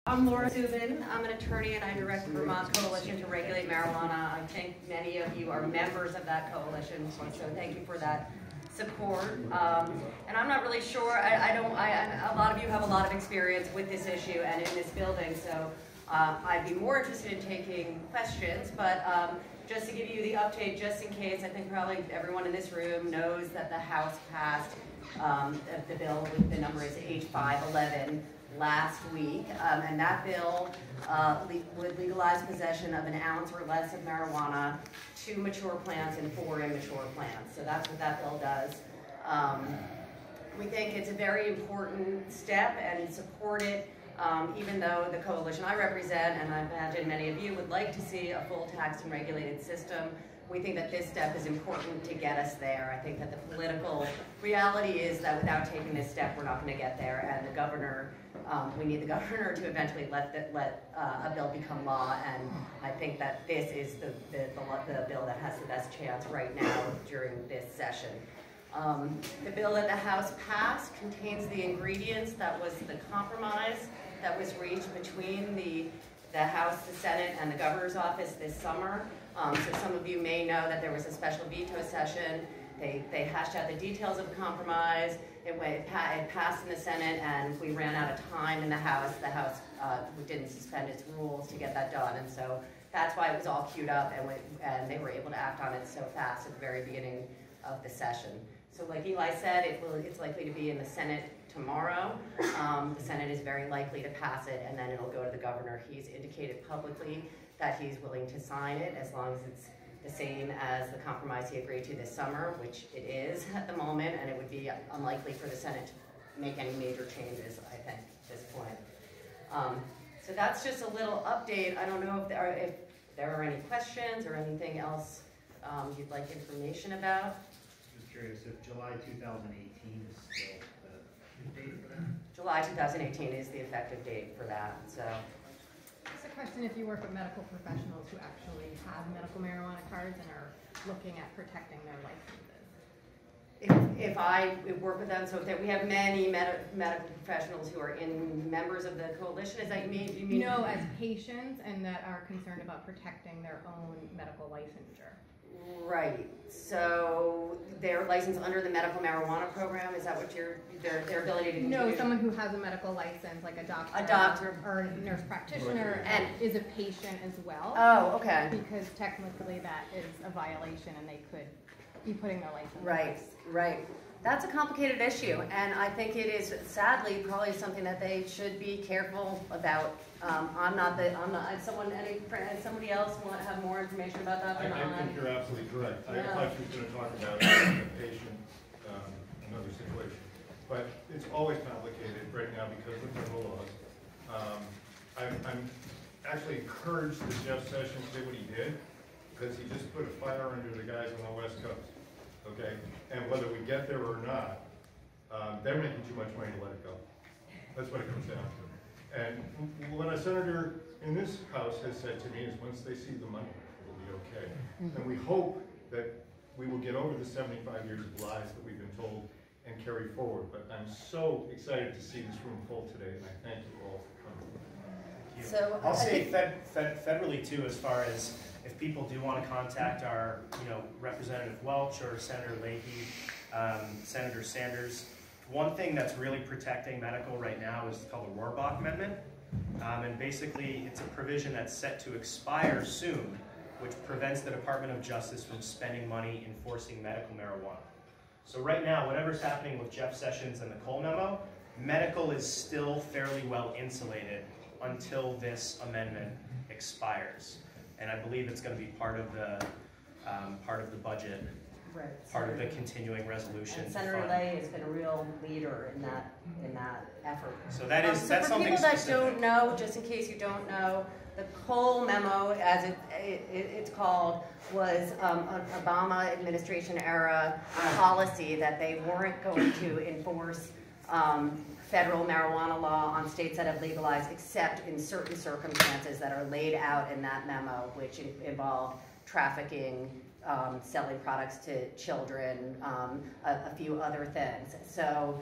I'm Laura Zubin. I'm an attorney and I direct the Vermont Coalition to Regulate Marijuana. I think many of you are members of that coalition, so thank you for that support. And I'm not really sure, a lot of you have a lot of experience with this issue and in this building, so I'd be more interested in taking questions, but just to give you the update, just in case, I think probably everyone in this room knows that the House passed the bill with the number is H511 last week, and that bill would legalize possession of an ounce or less of marijuana, 2 mature plants and 4 immature plants. So that's what that bill does. We think it's a very important step and support it, even though the coalition I represent, and I imagine many of you would like to see a full taxed and regulated system. We think that this step is important to get us there. I think that the political reality is that without taking this step, we're not going to get there. And the governor, we need the governor to eventually let a bill become law. And I think that this is the bill that has the best chance right now during this session. The bill that the House passed contains the ingredients that was the compromise that was reached between the House, the Senate, and the governor's office this summer. So some of you may know that there was a special veto session. They hashed out the details of the compromise. It passed in the Senate, and we ran out of time in the House. The House didn't suspend its rules to get that done, and so that's why it was all queued up, and they were able to act on it so fast at the very beginning of the session. So like Eli said, it's likely to be in the Senate tomorrow. The Senate is very likely to pass it, and then it'll go to the governor. He's indicated publicly that he's willing to sign it as long as it's the same as the compromise he agreed to this summer, which it is at the moment, and it would be unlikely for the Senate to make any major changes, I think, at this point. So that's just a little update. I don't know if there are any questions or anything else you'd like information about. Just curious if July 2018 is still the date for that? July 2018 is the effective date for that. So. Just a question, if you work with medical professionals who actually have medical marijuana cards and are looking at protecting their licenses. If I work with them, so if we have many medical professionals who are members of the coalition, is that you mean? No, as patients and that are concerned about protecting their own medical licensure. Right. So they're licensed under the medical marijuana program. Is that what their ability to continue? No, someone who has a medical license, like a doctor or a nurse practitioner, and is a patient as well. Oh, okay. Because technically that is a violation, and they could be putting their license. Right. Right. That's a complicated issue, and I think it is sadly probably something that they should be careful about. Somebody else want to have more information about that than I think you're absolutely correct. Yeah. I thought you were going to talk about a patient, another situation. But it's always complicated right now because of the laws. I'm actually encouraged that Jeff Sessions did what he did because he just put a fire under the guys on the West Coast. Okay? And whether we get there or not, they're making too much money to let it go. That's what it comes down to. And what a senator in this House has said to me is once they see the money, it'll be okay. And we hope that we will get over the 75 years of lies that we've been told and carry forward. But I'm so excited to see this room full today, and I thank you all for coming. Thank you. So I'll say federally too, as far as if people do want to contact our, Representative Welch or Senator Leahy, Senator Sanders. One thing that's really protecting medical right now is called the Rohrbach Amendment. And basically, it's a provision that's set to expire soon, which prevents the Department of Justice from spending money enforcing medical marijuana. So right now, whatever's happening with Jeff Sessions and the Cole memo, medical is still fairly well insulated until this amendment expires. And I believe it's going to be part of the budget. right. Part of the continuing resolution. And Senator Lay has been a real leader in that effort. So that's for something people that specific. don't know, just in case you don't know, the Cole memo, as it's called, was an Obama administration era policy that they weren't going to enforce federal marijuana law on states that have legalized, except in certain circumstances that are laid out in that memo, which involve trafficking, selling products to children, a few other things. So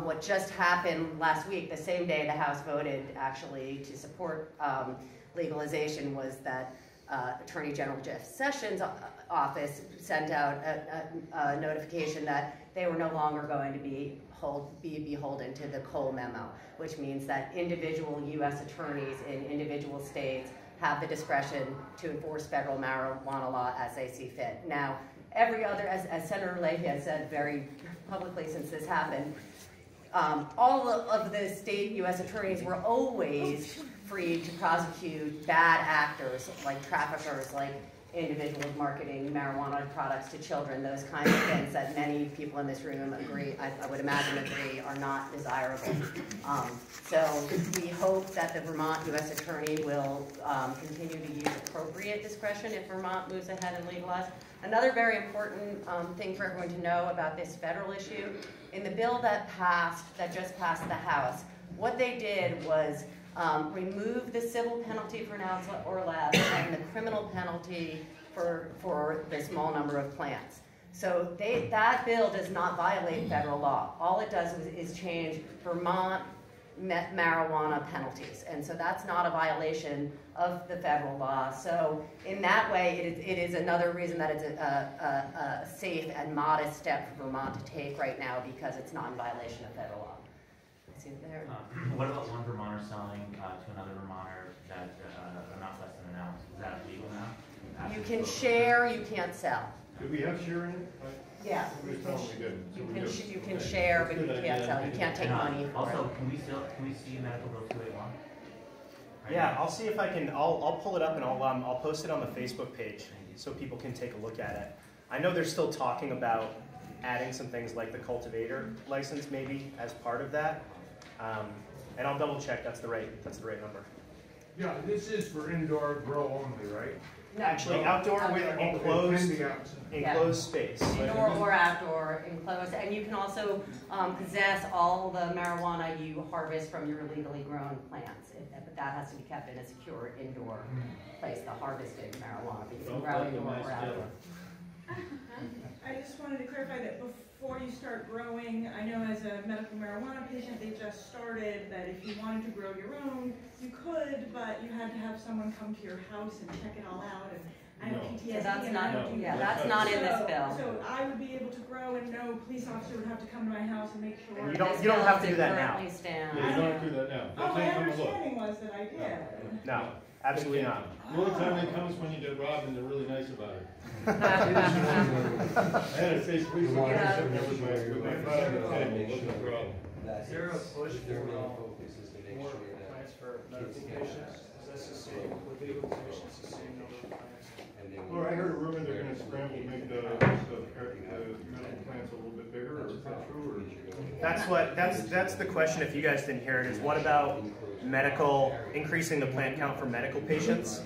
what just happened last week, the same day the House voted actually to support legalization, was that Attorney General Jeff Sessions' office sent out a notification that they were no longer going to be beholden to the Cole memo, which means that individual U.S. attorneys in individual states have the discretion to enforce federal marijuana law as they see fit. Now, every other, as Senator Leahy has said very publicly since this happened, all of the state U.S. attorneys were always free to prosecute bad actors, like traffickers, like individuals marketing marijuana products to children, those kinds of things that many people in this room agree, I would imagine agree, are not desirable. So we hope that the Vermont U.S. Attorney will continue to use appropriate discretion if Vermont moves ahead and legalizes. Another very important thing for everyone to know about this federal issue, in the bill that just passed the House, what they did was remove the civil penalty for an ounce or less and the criminal penalty for the small number of plants. So that bill does not violate federal law. All it does is change Vermont marijuana penalties. And so that's not a violation of the federal law. So in that way, it is another reason that it's a safe and modest step for Vermont to take right now, because it's not in violation of federal law. There. What about one Vermonter selling to another Vermonter that not less than an ounce? Is that legal now? You can share, you can't sell. Do we have share in it? Yeah. You can share, but you can't sell. You can't take money for also, it. can we see Medical Bill 281? Yeah, I'll see if I can. I'll pull it up and I'll post it on the Facebook page so people can take a look at it. I know they're still talking about adding some things like the cultivator license maybe as part of that. And I'll double check that's the right number. Yeah, this is for indoor grow only, right? No. Actually, outdoor with enclosed space. Indoor or outdoor, enclosed, and you can also possess all the marijuana you harvest from your legally grown plants. But that has to be kept in a secure indoor place, the harvested marijuana, but you can grow indoor or outdoor. I just wanted to clarify that before you start growing, I know as a medical marijuana patient, they just started that if you wanted to grow your own, you could, but you had to have someone come to your house and check it all out. And I have PTSD. So that's and not, I don't do that. that's not in this bill. So I would be able to grow, and no police officer would have to come to my house and make sure. And you don't have to do that now. Yeah, you don't have to do that now. Oh, my understanding was that I did. No, absolutely not. The only time they come is when you get robbed and they're really nice about it. I had a face police officer there with my father at the table looking at rob. Is there a push for more plants for medical patients? Is this the same, with legalization, it's the same number of plants? Well, I heard a rumor they're going to scramble to make the medical plants a little bit bigger, or is that true? Or? That's the question, if you guys didn't hear it, is what about increasing the plant count for medical patients?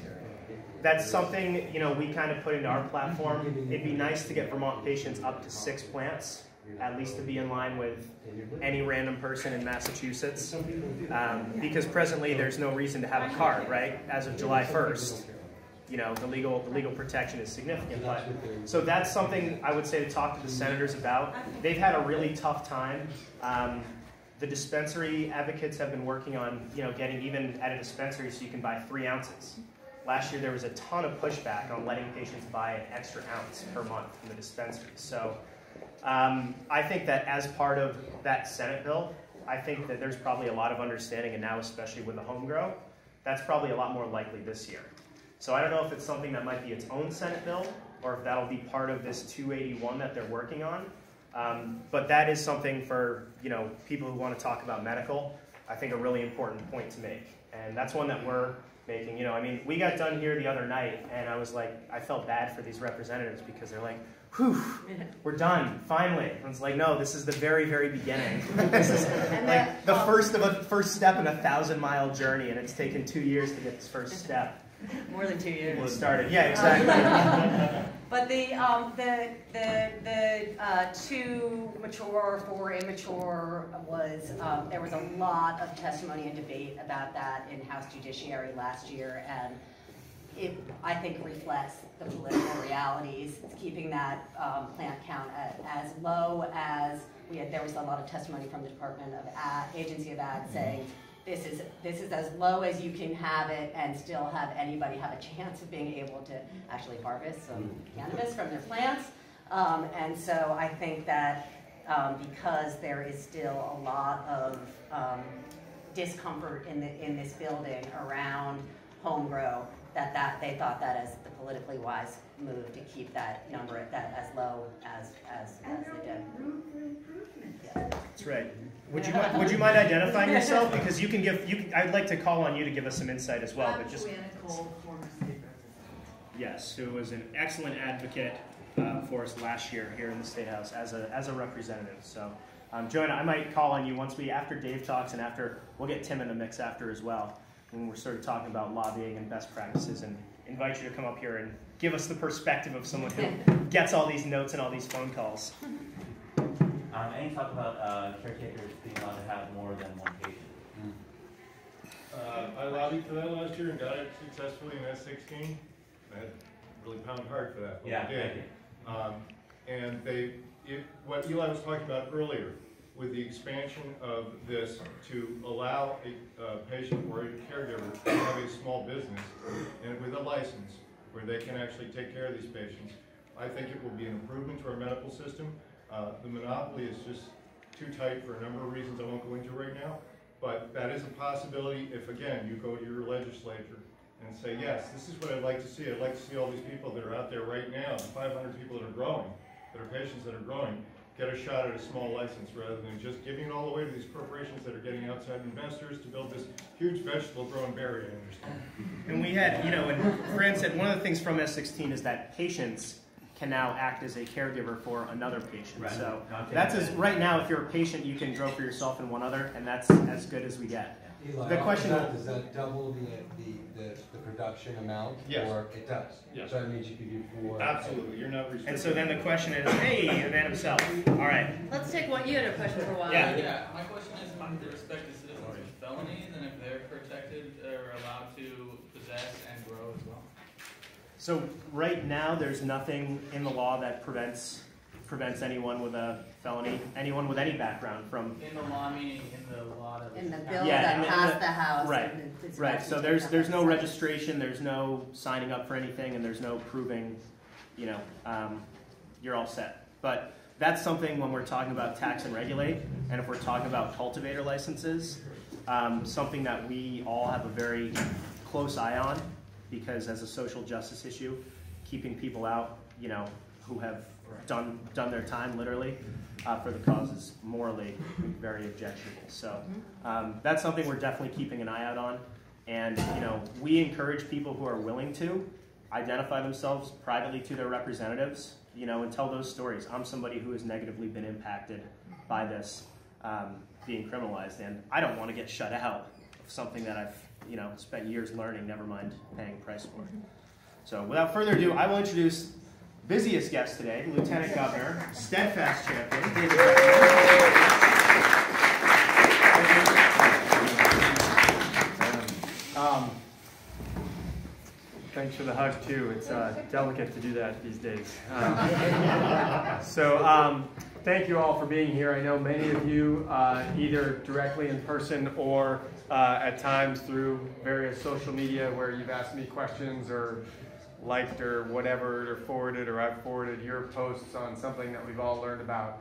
That's something, we kind of put into our platform. It'd be nice to get Vermont patients up to 6 plants, at least to be in line with any random person in Massachusetts. Because presently there's no reason to have a card, right? As of July 1st, the legal protection is significant. But, so that's something I would say to talk to the senators about. They've had a really tough time. The dispensary advocates have been working on, getting even at a dispensary so you can buy 3 ounces. Last year there was a ton of pushback on letting patients buy an extra ounce per month from the dispensary. So I think that as part of that Senate bill, I think that there's probably a lot of understanding, and now especially with the home grow, that's probably a lot more likely this year. So I don't know if it's something that might be its own Senate bill, or if that'll be part of this 281 that they're working on. But that is something for people who want to talk about medical, I think a really important point to make. And that's one that we're making. We got done here the other night, and I was like, I felt bad for these representatives because they're like, whew, we're done, finally. And it's like, no, this is the very, very beginning. This is like the first step in a 1,000-mile journey, and it's taken 2 years to get this first step. More than 2 years. It started, yeah, exactly. But the 2 mature, 4 immature was, there was a lot of testimony and debate about that in House Judiciary last year, and it, I think, reflects the political realities. It's keeping that plant count as low as we had. There was a lot of testimony from the Department of Agency of Ag saying this is as low as you can have it and still have anybody have a chance of being able to actually harvest some cannabis from their plants. And so I think that because there is still a lot of discomfort in this building around home grow, that they thought that as the politically wise move to keep that number at that as low as they did. Room for improvement. Yeah. That's right. Would you mind identifying yourself, because you can give I'd like to call on you to give us some insight as well. But just Cole, former state representative. yes, who was an excellent advocate for us last year here in the State House as a representative. So, Joanna, I might call on you after Dave talks, and after we'll get Tim in the mix after as well, when we're sort of talking about lobbying and best practices, and invite you to come up here and give us the perspective of someone who gets all these notes and all these phone calls. Any talk about caretakers being allowed to have more than one patient? I lobbied for that last year and got it successfully in S16. I had really pound hard for that, but Yeah, we did. And what Eli was talking about earlier, with the expansion of this to allow a patient or a caregiver to have a small business and with a license where they can actually take care of these patients, I think it will be an improvement to our medical system. The monopoly is just too tight for a number of reasons I won't go into right now, but that is a possibility if, again, you go to your legislature and say, yes, this is what I'd like to see. I'd like to see all these people that are out there right now, the 500 people that are growing, that are patients that are growing, get a shot at a small license rather than just giving it all away to these corporations that are getting outside investors to build this huge vegetable growing berry industry. And we had, and Fran said one of the things from S16 is that patients can now act as a caregiver for another patient. Right. So that's right now, if you're a patient, you can grow for yourself and one other, and that's as good as we get. Eli, The question does that double the production amount? Yes. Or it does? Yes. So that means you could do 4. Absolutely, you're not restricted. And so then the question is, hey, the man himself. All right. Let's take you had a question for a while. Yeah. My question is with respect to citizens with felonies and if they're protected or allowed to possess and grow as well. So right now, there's nothing in the law that prevents anyone with a felony, anyone with any background from. In the law, meaning in the law that In the bill Yeah, that passed the House. Right. and it's Right. So actually there's no taken up. registration, there's no signing up for anything, and there's no proving, you're all set. But that's something when we're talking about tax and regulate, and if we're talking about cultivator licenses, something that we all have a very close eye on, because as a social justice issue, keeping people out, who have done their time literally for the cause is morally very objectionable. So that's something we're definitely keeping an eye out on. And we encourage people who are willing to identify themselves privately to their representatives, and tell those stories. I'm somebody who has negatively been impacted by this being criminalized, and I don't want to get shut out of something that I've spent years learning, never mind paying a price for. So without further ado, I will introduce busiest guest today, Lieutenant Governor, steadfast champion, David Thanks for the hug too. It's delicate to do that these days. Thank you all for being here. I know many of you, either directly in person or at times through various social media where you've asked me questions or liked or whatever, or forwarded, or I've forwarded your posts on something that we've all learned about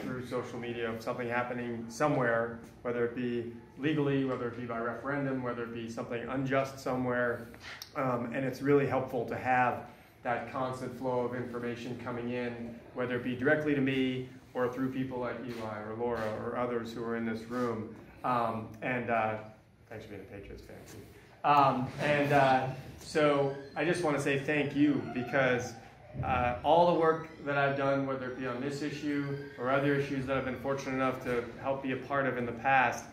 through social media of something happening somewhere, whether it be legally, whether it be by referendum, whether it be something unjust somewhere. And it's really helpful to have that constant flow of information coming in, whether it be directly to me or through people like Eli or Laura or others who are in this room. Thanks for being a Patriots fan too. So I just want to say thank you, because all the work that I've done, whether it be on this issue or other issues that I've been fortunate enough to help be a part of in the past,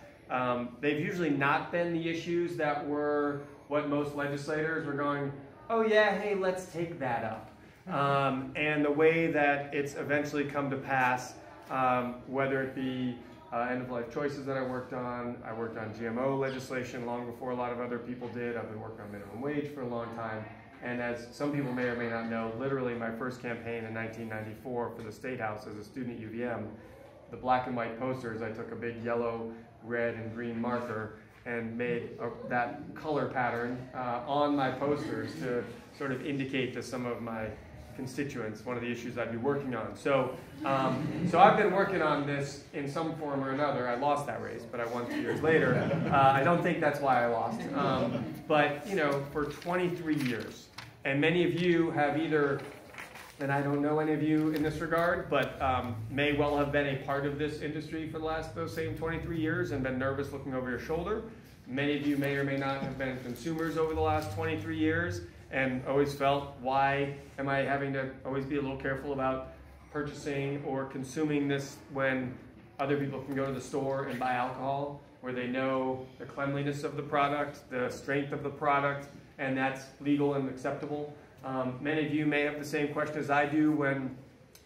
they've usually not been the issues that were what most legislators were going, oh yeah, hey, let's take that up. And the way that it's eventually come to pass, whether it be end-of-life choices that I worked on. I worked on GMO legislation long before a lot of other people did. I've been working on minimum wage for a long time. And as some people may or may not know, literally my first campaign in 1994 for the State House as a student at UVM, the black and white posters, I took a big yellow, red, and green marker and made that color pattern on my posters to sort of indicate to some of my constituents one of the issues I'd be working on. So I've been working on this in some form or another. I lost that race, but I won 2 years later. I don't think that's why I lost. But, you know, for 23 years, and many of you have either, and I don't know any of you in this regard, but may well have been a part of this industry for the last, those same 23 years and been nervous looking over your shoulder. Many of you may or may not have been consumers over the last 23 years and always felt, why am I having to always be a little careful about purchasing or consuming this when other people can go to the store and buy alcohol, where they know the cleanliness of the product, the strength of the product, and that's legal and acceptable. Many of you may have the same question as I do when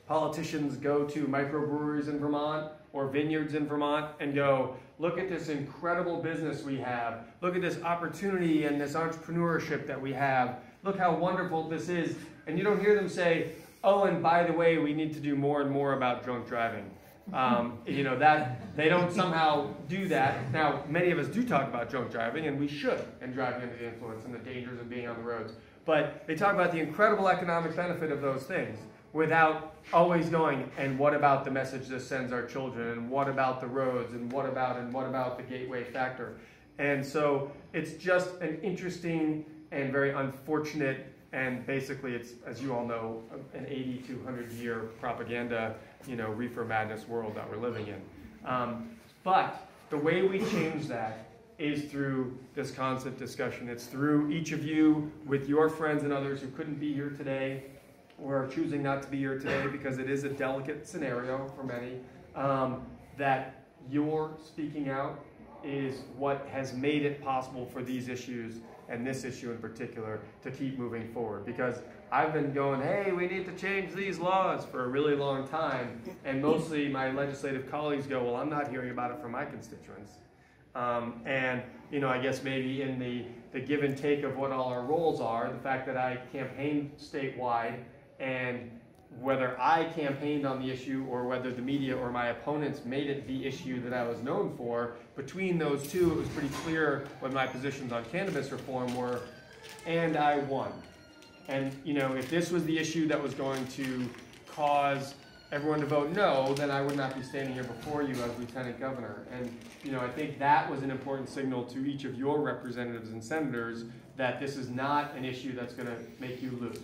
politicians go to microbreweries in Vermont or vineyards in Vermont and go, look at this incredible business we have. Look at this opportunity and this entrepreneurship that we have. Look how wonderful this is. And you don't hear them say, oh, and by the way, we need to do more and more about drunk driving. You know, that they don't somehow do that. Now, many of us do talk about drunk driving, and we should, and driving under the influence and the dangers of being on the roads. But they talk about the incredible economic benefit of those things without always going, and what about the message this sends our children, and what about the roads, and what about the gateway factor. And so it's just an interesting and very unfortunate, and basically it's, as you all know, an 80 to 100 year propaganda, you know, reefer madness world that we're living in. But the way we change that is through this constant discussion. It's through each of you with your friends and others who couldn't be here today or are choosing not to be here today because it is a delicate scenario for many, that your speaking out is what has made it possible for these issues, and this issue in particular, to keep moving forward. Because I've been going, hey, we need to change these laws for a really long time, and mostly my legislative colleagues go, well, I'm not hearing about it from my constituents. And, you know, I guess maybe in the give and take of what all our roles are, the fact that I campaigned statewide, and whether I campaigned on the issue or whether the media or my opponents made it the issue that I was known for, between those two, it was pretty clear what my positions on cannabis reform were, and I won. And, you know, if this was the issue that was going to cause everyone to vote no, then I would not be standing here before you as Lieutenant Governor. And, you know, I think that was an important signal to each of your representatives and senators that this is not an issue that's going to make you lose.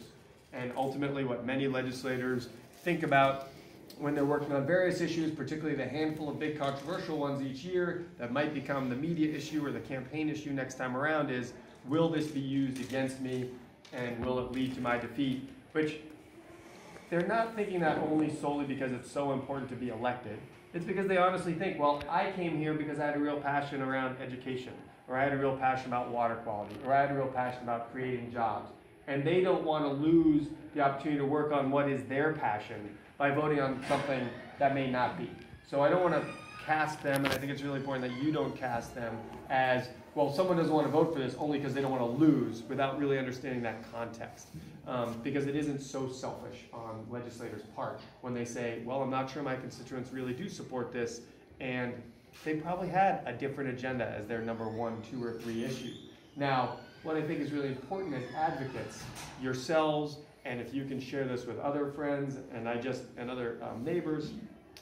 And ultimately what many legislators think about when they're working on various issues, particularly the handful of big controversial ones each year that might become the media issue or the campaign issue next time around, is, will this be used against me and will it lead to my defeat? Which they're not thinking that only solely because it's so important to be elected. It's because they honestly think, well, I came here because I had a real passion around education, or I had a real passion about water quality, or I had a real passion about creating jobs. And they don't want to lose the opportunity to work on what is their passion by voting on something that may not be. So I don't want to cast them, and I think it's really important that you don't cast them as, well, someone doesn't want to vote for this only because they don't want to lose, without really understanding that context. Because it isn't so selfish on legislators' part when they say, well, I'm not sure my constituents really do support this, and they probably had a different agenda as their number 1, 2, or 3 issue. Now, what I think is really important as advocates, yourselves, and if you can share this with other friends and other neighbors.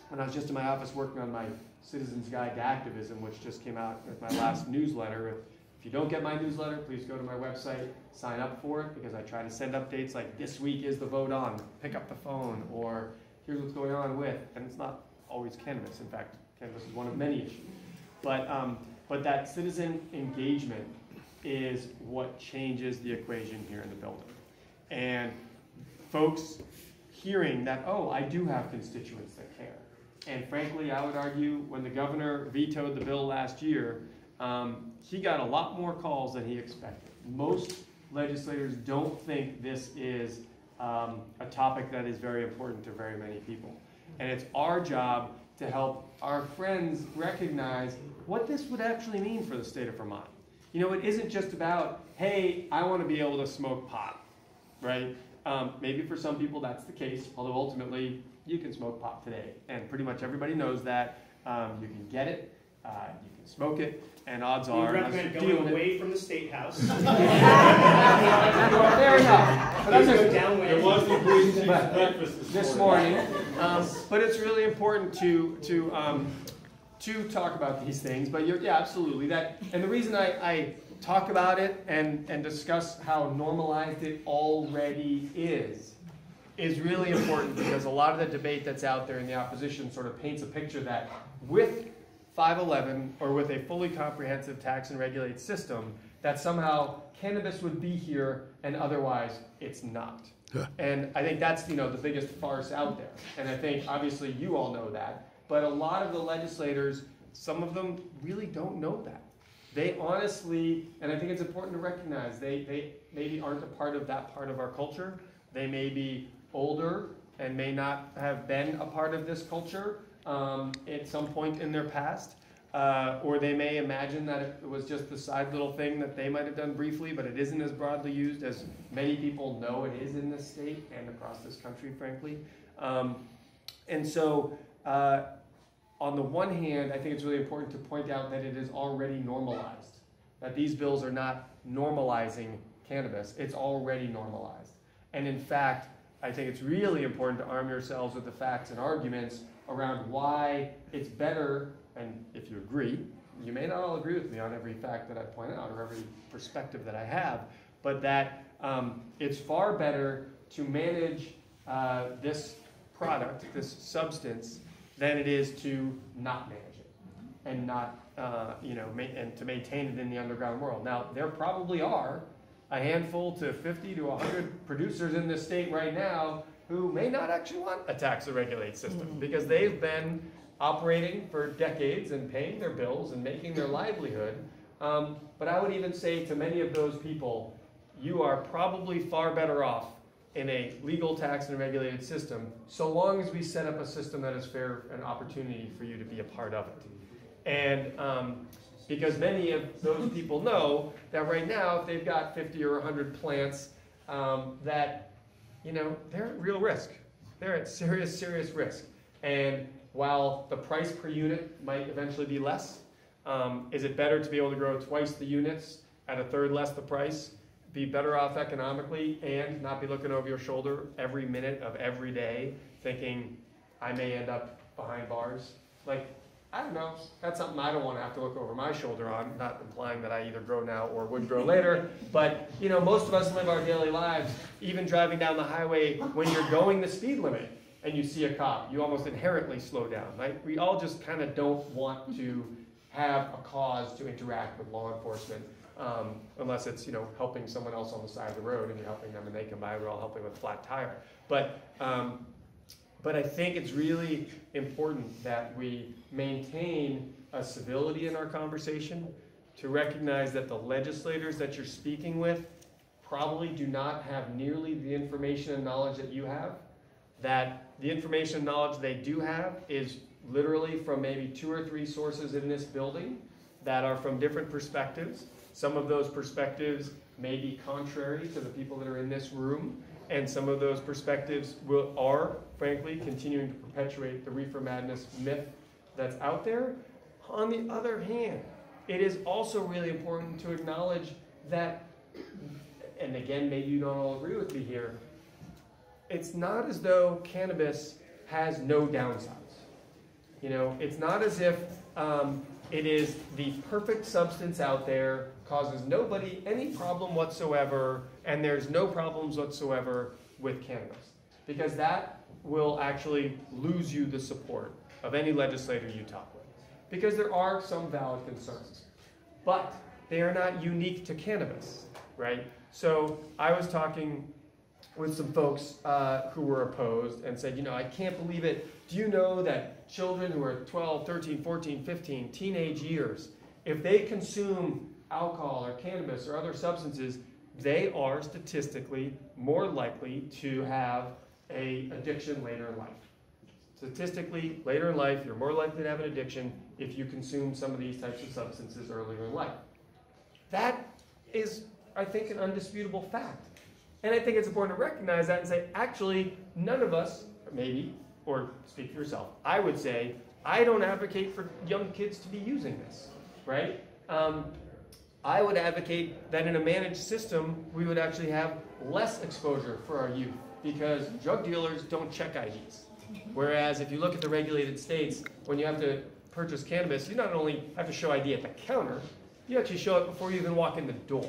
When I was just in my office working on my Citizen's Guide to Activism, which just came out with my last newsletter. If you don't get my newsletter, please go to my website, sign up for it, because I try to send updates like, this week is the vote on, pick up the phone, or here's what's going on with, and it's not always cannabis. In fact, cannabis is one of many issues. But that citizen engagement is what changes the equation here in the building. And folks hearing that, oh, I do have constituents that care. And frankly, I would argue when the governor vetoed the bill last year, he got a lot more calls than he expected. Most legislators don't think this is a topic that is very important to very many people. And it's our job to help our friends recognize what this would actually mean for the state of Vermont. You know, it isn't just about, hey, I want to be able to smoke pot, right? Maybe for some people that's the case, although ultimately you can smoke pot today. And pretty much everybody knows that. You can get it, you can smoke it, and odds are... We recommend going away from the State House. Fair enough. But There was the breezy breakfast this morning. But it's really important to talk about these things. But yeah, absolutely. And the reason I talk about it and discuss how normalized it already is really important, because a lot of the debate that's out there in the opposition sort of paints a picture that with 511 or with a fully comprehensive tax and regulate system, that somehow cannabis would be here and otherwise it's not. And I think that's, the biggest farce out there. And I think obviously you all know that, but a lot of the legislators, some of them really don't know that. They honestly, and I think it's important to recognize, they maybe aren't a part of that part of our culture. They may be older and may not have been a part of this culture at some point in their past. Or they may imagine that it was just the side little thing that they might have done briefly, but it isn't as broadly used as many people know it is in this state and across this country, frankly. And so, on the one hand, I think it's really important to point out that it is already normalized, that these bills are not normalizing cannabis. It's already normalized. And in fact, I think it's really important to arm yourselves with the facts and arguments around why it's better, and if you agree, you may not all agree with me on every fact that I point out or every perspective that I have, but that it's far better to manage this product, this substance, than it is to not manage it and not, and to maintain it in the underground world. Now, there probably are a handful to 50 to 100 producers in this state right now who may not actually want a tax or regulate system because they've been operating for decades and paying their bills and making their livelihood. But I would even say to many of those people, you are probably far better off in a legal tax and regulated system, so long as we set up a system that is fair and opportunity for you to be a part of it. And because many of those people know that right now, if they've got 50 or 100 plants, that, they're at real risk. They're at serious, serious risk. And while the price per unit might eventually be less, is it better to be able to grow twice the units at a third less the price, be better off economically, and not be looking over your shoulder every minute of every day thinking, I may end up behind bars? I don't know. That's something I don't want to have to look over my shoulder on, not implying that I either grow now or would grow later. But, most of us live our daily lives, even driving down the highway when you're going the speed limit and you see a cop, you almost inherently slow down, right? We all just kind of don't want to have a cause to interact with law enforcement unless it's, helping someone else on the side of the road and you're helping them and they come by, we're all helping with a flat tire. But I think it's really important that we maintain a civility in our conversation, to recognize that the legislators that you're speaking with probably do not have nearly the information and knowledge that you have, that the information and knowledge they do have is literally from maybe 2 or 3 sources in this building that are from different perspectives. Some of those perspectives may be contrary to the people that are in this room, and some of those perspectives are, frankly, continuing to perpetuate the reefer madness myth that's out there. On the other hand, it is also really important to acknowledge that, and again, maybe you don't all agree with me here, it's not as though cannabis has no downsides. It's not as if it is the perfect substance out there, causes nobody any problem whatsoever, and there's no problems whatsoever with cannabis. Because that will actually lose you the support of any legislator you talk with. Because there are some valid concerns. But they are not unique to cannabis, right? So I was talking with some folks who were opposed and said, I can't believe it. Do you know that children who are 12, 13, 14, 15, teenage years, if they consume alcohol or cannabis or other substances, they are statistically more likely to have an addiction later in life. Statistically, later in life, you're more likely to have an addiction if you consume some of these types of substances earlier in life. That is, I think, an undisputable fact. And I think it's important to recognize that and say, actually, none of us, maybe, or speak for yourself, I would say, I don't advocate for young kids to be using this, right? I would advocate that in a managed system, we would actually have less exposure for our youth because drug dealers don't check IDs. Whereas if you look at the regulated states, when you have to purchase cannabis, you not only have to show ID at the counter, you actually show it before you even walk in the door.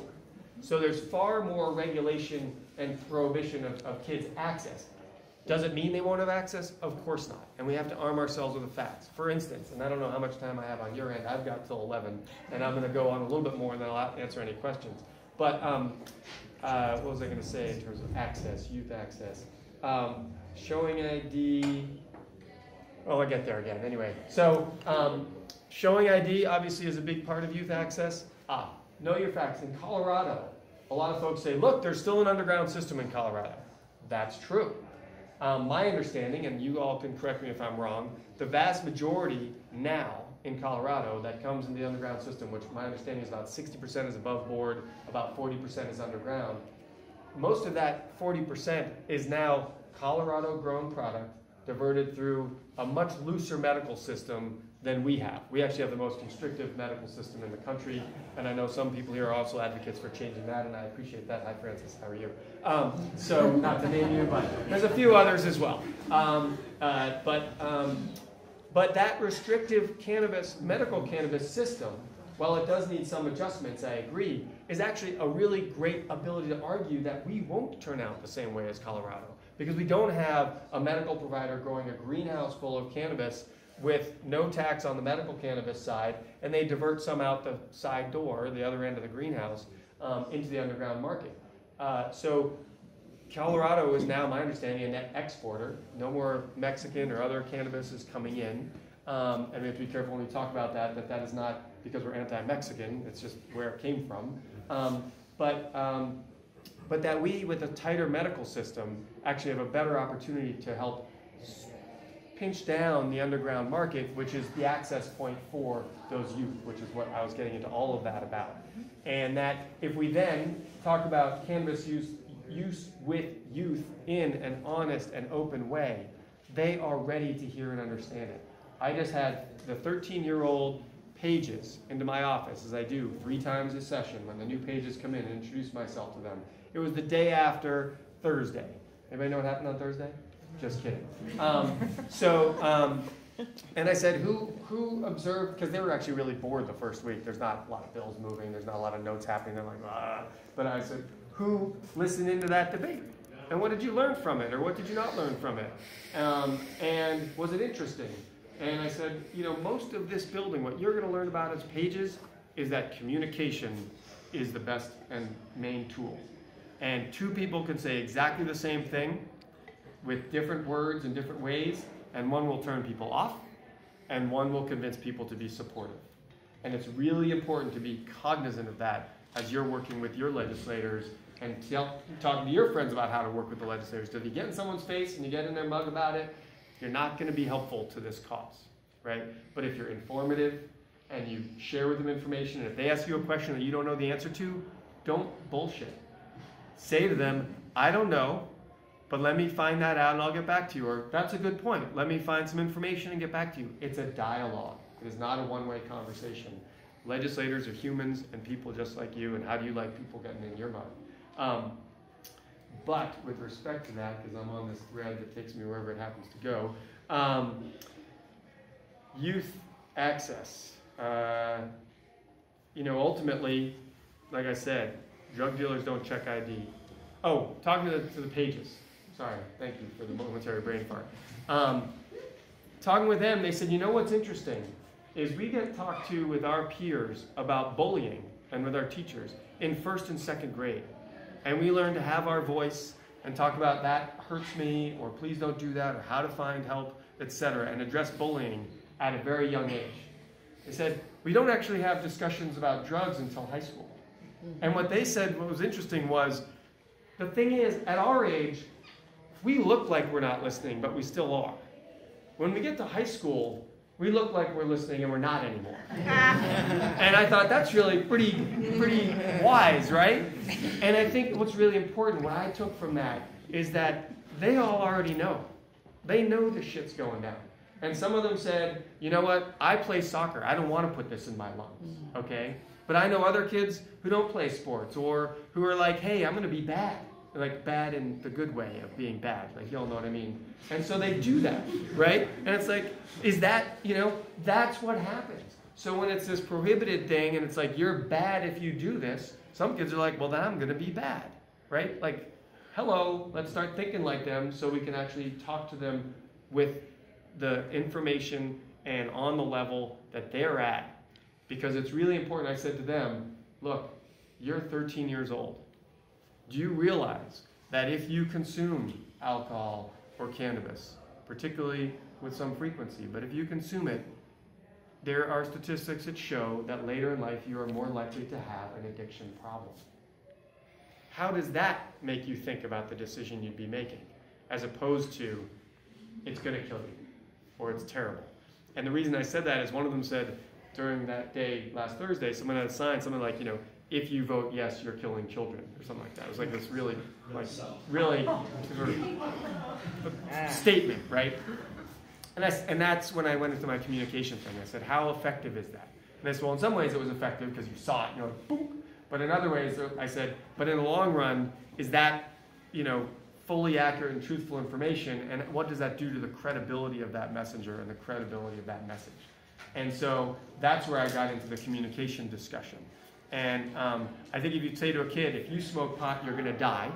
So there's far more regulation and prohibition of kids' access. Does it mean they won't have access? Of course not. And we have to arm ourselves with the facts. For instance, and I don't know how much time I have on your end, I've got till 11, and I'm going to go on a little bit more and then I'll answer any questions. But what was I going to say in terms of access, youth access? Showing ID, I'll get there again. Anyway, so showing ID obviously is a big part of youth access. Know your facts. In Colorado, a lot of folks say, look, there's still an underground system in Colorado. That's true. My understanding, and you all can correct me if I'm wrong, the vast majority now in Colorado that comes in the underground system, which my understanding is about 60% is above board, about 40% is underground. Most of that 40% is now Colorado-grown product diverted through a much looser medical system than we have. We actually have the most constrictive medical system in the country, and I know some people here are also advocates for changing that, and I appreciate that. Hi, Francis. How are you? So, not to name you, but there's a few others as well. But that restrictive cannabis, medical cannabis system, while it does need some adjustments, I agree, is actually a really great ability to argue that we won't turn out the same way as Colorado, because we don't have a medical provider growing a greenhouse full of cannabis with no tax on the medical cannabis side, and they divert some out the side door, the other end of the greenhouse, into the underground market. So Colorado is now, my understanding, a net exporter. No more Mexican or other cannabis is coming in. And we have to be careful when we talk about that that is not because we're anti-Mexican, it's just where it came from. But that we, with a tighter medical system, actually have a better opportunity to help pinch down the underground market, which is the access point for those youth, which is what I was getting into all of that about. And that if we then talk about cannabis use with youth in an honest and open way, they are ready to hear and understand it. I just had the 13-year-old pages into my office, as I do 3 times a session when the new pages come in, and introduce myself to them. It was the day after Thursday. Anybody know what happened on Thursday? Just kidding. And I said, who observed, because they were actually really bored the first week. There's not a lot of bills moving. There's not a lot of notes happening. They're like, ah. But I said, who listened into that debate? And what did you learn from it? Or what did you not learn from it? And was it interesting? And I said, most of this building, what you're going to learn about as pages is that communication is the best and main tool. And 2 people can say exactly the same thing with different words in different ways, and one will turn people off, and one will convince people to be supportive. And it's really important to be cognizant of that as you're working with your legislators and talking to your friends about how to work with the legislators. Because if you get in someone's face and you get in their mug about it, you're not going to be helpful to this cause, right? But if you're informative and you share with them information, and if they ask you a question that you don't know the answer to, don't bullshit. Say to them, I don't know, but let me find that out and I'll get back to you. Or, that's a good point. Let me find some information and get back to you. It's a dialogue. It is not a one-way conversation. Legislators are humans and people just like you, and how do you like people getting in your mug? But with respect to that, because I'm on this thread that takes me wherever it happens to go, youth access. Ultimately, like I said, drug dealers don't check ID. Oh, talking to the pages. Sorry, thank you for the momentary brain fart. Talking with them, they said, what's interesting is we get talked to with our peers about bullying and with our teachers in 1st and 2nd grade. And we learn to have our voice and talk about that hurts me, or please don't do that, or how to find help, etc., and address bullying at a very young age. They said, we don't actually have discussions about drugs until high school. And what they said, what was interesting was, the thing is, at our age, we look like we're not listening, but we still are. when we get to high school, we look like we're listening and we're not anymore. And I thought that's really pretty wise, right? And I think what's really important, what I took from that, is that they all already know. They know the shit's going down. And some of them said, you know what, I play soccer. I don't want to put this in my lungs, okay? But I know other kids who don't play sports or who are like, hey, I'm going to be bad. Like bad in the good way of being bad. Like, y'all know what I mean. And so they do that, right? And it's like, is that, that's what happens. So when it's this prohibited thing and it's like, you're bad if you do this, some kids are like, well, then I'm going to be bad, right? Like, hello, let's start thinking like them so we can actually talk to them with the information and on the level that they're at. Because it's really important. I said to them, look, you're 13 years old. Do you realize that if you consume alcohol or cannabis, particularly with some frequency, but if you consume it, there are statistics that show that later in life you are more likely to have an addiction problem. How does that make you think about the decision you'd be making, as opposed to it's going to kill you or it's terrible? And the reason I said that is one of them said during that day last Thursday, someone had a sign, something like, if you vote yes, you're killing children, or something like that. It was like this really sort of statement, right? And that's when I went into my communication thing. I said, how effective is that? And they said, well, in some ways it was effective because you saw it, boom. But in other ways, I said, but in the long run, is that, fully accurate and truthful information? And what does that do to the credibility of that messenger and the credibility of that message? And so that's where I got into the communication discussion. And I think if you say to a kid, if you smoke pot, you're going to die.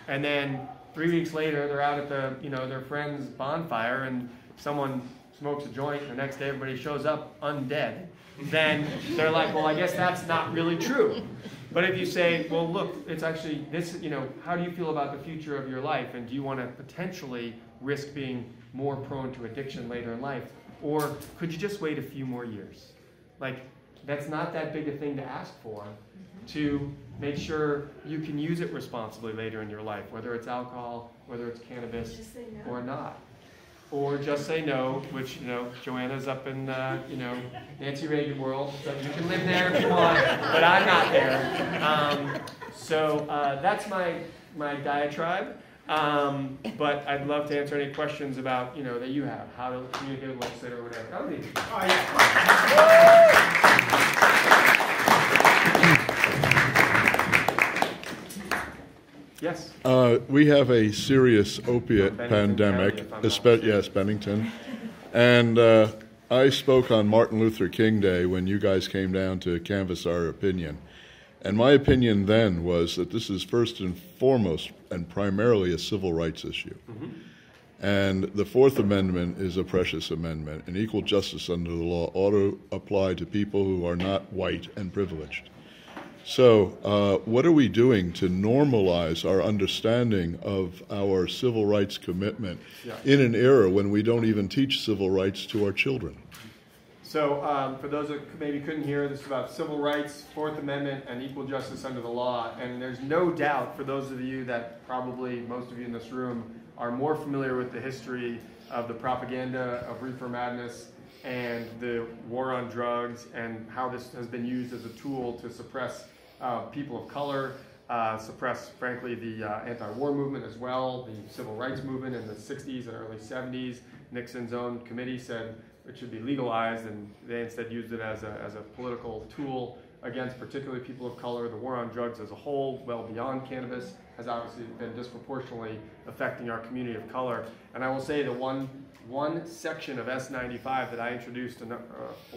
And then 3 weeks later, they're out at the, their friend's bonfire and someone smokes a joint and the next day everybody shows up undead. Then they're like, well, I guess that's not really true. But if you say, well, look, it's actually this, how do you feel about the future of your life? And do you want to potentially risk being more prone to addiction later in life? Or could you just wait a few more years? Like, that's not that big a thing to ask for, to make sure you can use it responsibly later in your life, whether it's alcohol, whether it's cannabis, or not. Or just say no, which, Joanna's up in, Nancy Reagan world, so you can live there if you want, but I'm not there. So that's my diatribe. But I'd love to answer any questions about, that you have, how to communicate with the legislator or whatever. Oh, yeah. Yes. We have a serious opiate pandemic, yes, Bennington. And I spoke on Martin Luther King Day when you guys came down to canvass our opinion. And my opinion then was that this is first and foremost and primarily a civil rights issue. Mm-hmm. And the Fourth Amendment is a precious amendment, and equal justice under the law ought to apply to people who are not white and privileged. So what are we doing to normalize our understanding of our civil rights commitment in an era when we don't even teach civil rights to our children? So for those that maybe couldn't hear, this is about civil rights, Fourth Amendment, and equal justice under the law. And there's no doubt, for those of you that probably most of you in this room are more familiar with the history of the propaganda of reefer madness and the war on drugs and how this has been used as a tool to suppress people of color, suppress, frankly, the anti-war movement as well, the civil rights movement in the 60s and early 70s. Nixon's own committee said it should be legalized, and they instead used it as a political tool against particularly people of color. The war on drugs as a whole, well beyond cannabis, has obviously been disproportionately affecting our community of color. And I will say that one section of S95 that I introduced 4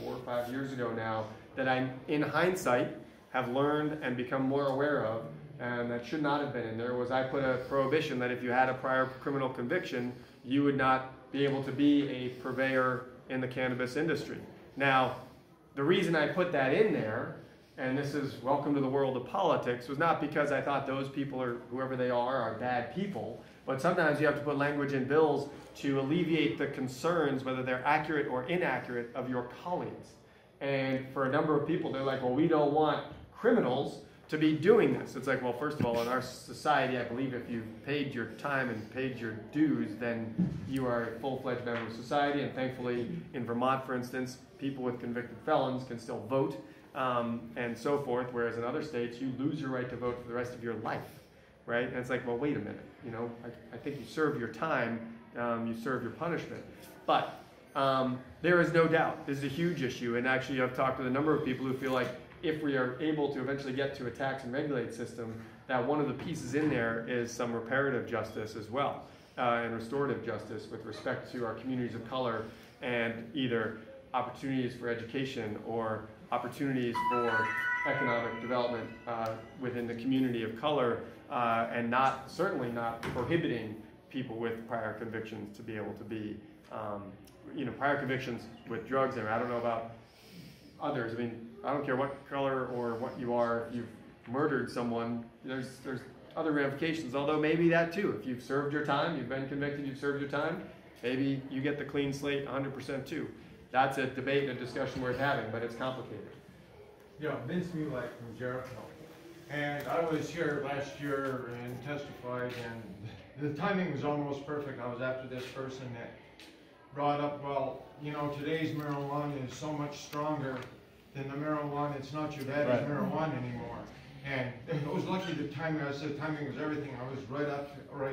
or 5 years ago now, that I, in hindsight, have learned and become more aware of, and that should not have been in there, was I put a prohibition that if you had a prior criminal conviction, you would not be able to be a purveyor in the cannabis industry. Now, the reason I put that in there, and this is welcome to the world of politics, was not because I thought those people, or whoever they are bad people, but sometimes you have to put language in bills to alleviate the concerns, whether they're accurate or inaccurate, of your colleagues. And for a number of people, they're like, well, we don't want criminals to be doing this. It's like, well, first of all, in our society, I believe if you've paid your time and paid your dues, then you are a full-fledged member of society. And thankfully, in Vermont, for instance, people with convicted felons can still vote and so forth, whereas in other states, you lose your right to vote for the rest of your life, right? And it's like, well, wait a minute. You know, I think you serve your time, you serve your punishment. But there is no doubt this is a huge issue. And actually, I've talked with a number of people who feel like if we are able to eventually get to a tax and regulate system, that one of the pieces in there is some reparative justice as well, and restorative justice with respect to our communities of color and either opportunities for education or opportunities for economic development within the community of color, and certainly not prohibiting people with prior convictions to be able to be, prior convictions with drugs. And I don't know about others. I mean, I don't care what color or what you are. If you've murdered someone, there's other ramifications. Although maybe that too. If you've served your time, you've been convicted, you've served your time, maybe you get the clean slate 100% too. That's a debate and a discussion worth having, but it's complicated. Yeah, Vince Mulek from Jericho. And I was here last year and testified, and the timing was almost perfect. I was after this person that brought up, well, you know, today's marijuana is so much stronger than the marijuana. It's not your daddy's marijuana anymore. And it was lucky the timing. I said timing was everything. I was right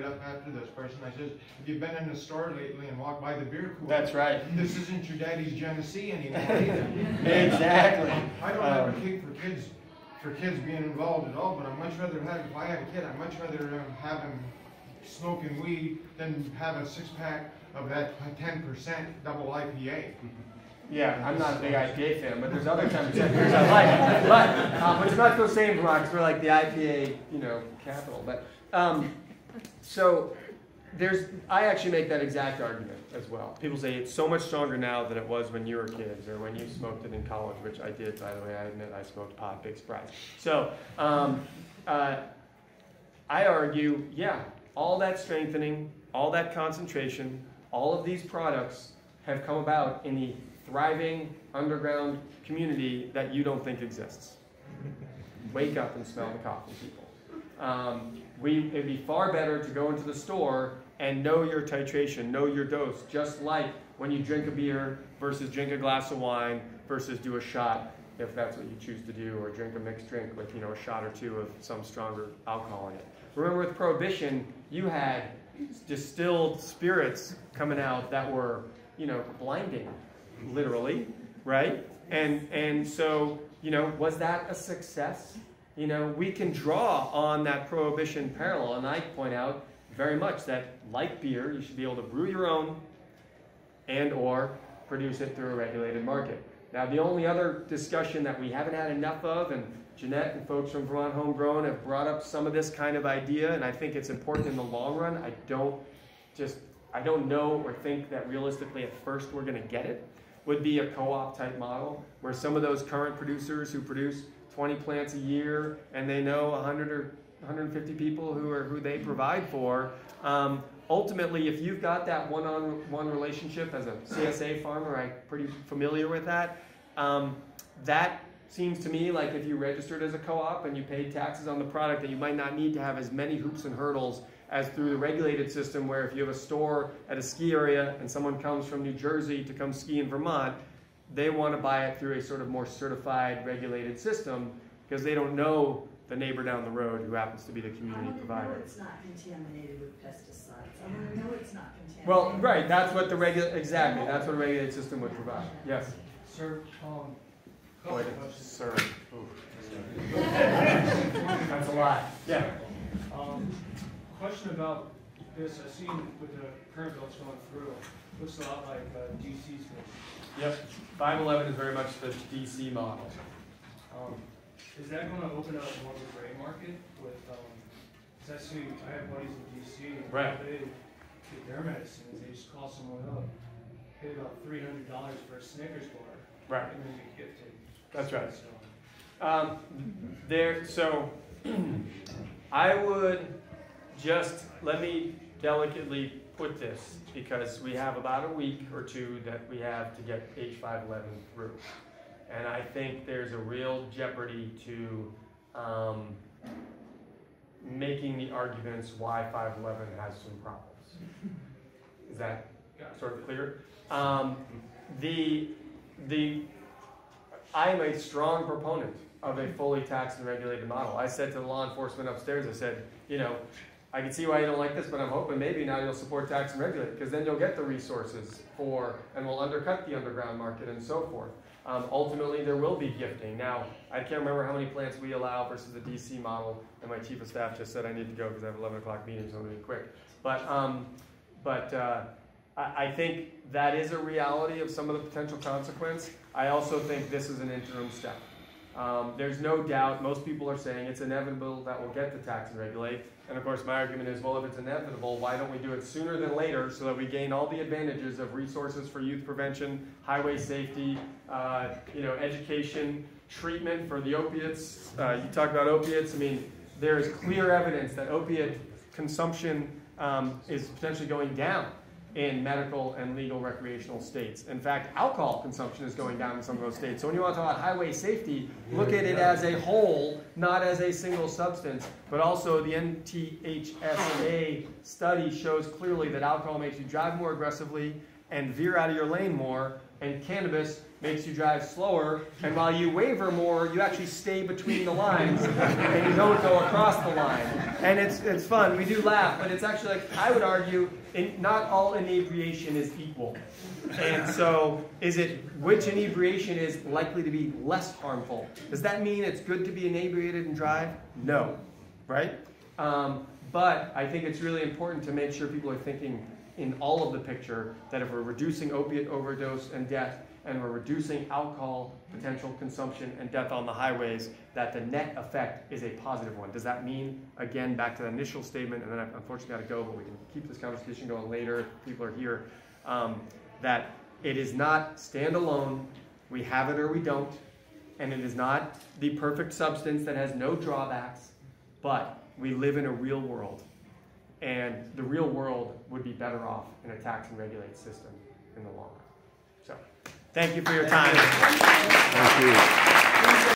up after this person. I said, have you been in the store lately and walked by the beer cooler? That's right. This isn't your daddy's Genesee anymore either. Exactly. I don't advocate for kids being involved at all, but I'd much rather have, if I had a kid, I'd much rather have him smoking weed than have a 6-pack of that 10% double IPA. Yeah, I'm not a big IPA fan, but there's other 10% beers I like. But which is not the same, Vermont, because we're like the IPA, capital. But so I actually make that exact argument as well. People say it's so much stronger now than it was when you were kids or when you smoked it in college, which I did, by the way. I admit I smoked pot, big surprise. So I argue, yeah, all that strengthening, all that concentration, all of these products have come about in the thriving underground community that you don't think exists. Wake up and smell the coffee, people. It'd be far better to go into the store and know your titration, know your dose, just like when you drink a beer versus drink a glass of wine versus do a shot, if that's what you choose to do, or drink a mixed drink with a shot or two of some stronger alcohol in it. Remember with Prohibition, you had distilled spirits coming out that were, blinding. Literally, right? And so, was that a success? We can draw on that Prohibition parallel, and I point out very much that, like beer, you should be able to brew your own and or produce it through a regulated market. Now, the only other discussion that we haven't had enough of, and Jeanette and folks from Vermont Homegrown have brought up some of this kind of idea, and I think it's important in the long run. I don't know or think that realistically at first we're going to get it, would be a co-op type model where some of those current producers who produce 20 plants a year and they know 100 or 150 people who they provide for. Ultimately, if you've got that one-on-one relationship as a CSA farmer, I'm pretty familiar with that. That seems to me like if you registered as a co-op and you paid taxes on the product, that you might not need to have as many hoops and hurdles as through the regulated system, where if you have a store at a ski area and someone comes from New Jersey to come ski in Vermont, they want to buy it through a sort of more certified, regulated system because they don't know the neighbor down the road who happens to be the community provider. I want to know it's not contaminated with pesticides. I want to know it's not contaminated. Well, right, that's what that's what a regulated system would provide. Yes? Sir, sir. That's a lot. Yeah. Question about this. I've seen with the current bill that's going through, looks a lot like DC's bill. Yep. 511 is very much the DC model. Is that going to open up more of a gray market with, because I have buddies in DC, and right. They get their medicines, they just call someone up, pay about $300 for a Snickers bar, right. and then get gifted. That's right. So I would just, let me delicately put this, because we have about a week or two that we have to get H511 through. And I think there's a real jeopardy to making the arguments why 511 has some problems. Is that sort of clear? I am a strong proponent of a fully taxed and regulated model. I said to the law enforcement upstairs, I said, you know, I can see why you don't like this, but I'm hoping maybe now you'll support tax and regulate, because then you'll get the resources and will undercut the underground market and so forth. Ultimately, there will be gifting. Now, I can't remember how many plants we allow versus the DC model, and my chief of staff just said I need to go because I have an 11 o'clock meeting, so I'm going to be quick. But I think that is a reality of some of the potential consequence. I also think this is an interim step. There's no doubt, most people are saying it's inevitable that we'll get to tax and regulate. And of course, my argument is, well, if it's inevitable, why don't we do it sooner than later so that we gain all the advantages of resources for youth prevention, highway safety, education, treatment for the opiates. You talk about opiates. I mean, there is clear evidence that opiate consumption is potentially going down in medical and legal recreational states. In fact, alcohol consumption is going down in some of those states. So when you want to talk about highway safety, look at it as a whole, not as a single substance. But also the NTHSA study shows clearly that alcohol makes you drive more aggressively and veer out of your lane more, and cannabis makes you drive slower, and while you waver more, you actually stay between the lines, and you don't go across the line. And it's fun. We do laugh, but it's actually, like, I would argue, not all inebriation is equal. And so, which inebriation is likely to be less harmful? Does that mean it's good to be inebriated and drive? No, right? But I think it's really important to make sure people are thinking in all of the picture that if we're reducing opiate overdose and death, and we're reducing alcohol potential consumption and death on the highways, that the net effect is a positive one. Does that mean, again, back to the initial statement, and then I've unfortunately got to go, but we can keep this conversation going later if people are here, that it is not standalone, we have it or we don't, and it is not the perfect substance that has no drawbacks, but we live in a real world. And the real world would be better off in a tax and regulate system in the long run. So, thank you for your time. Thank you.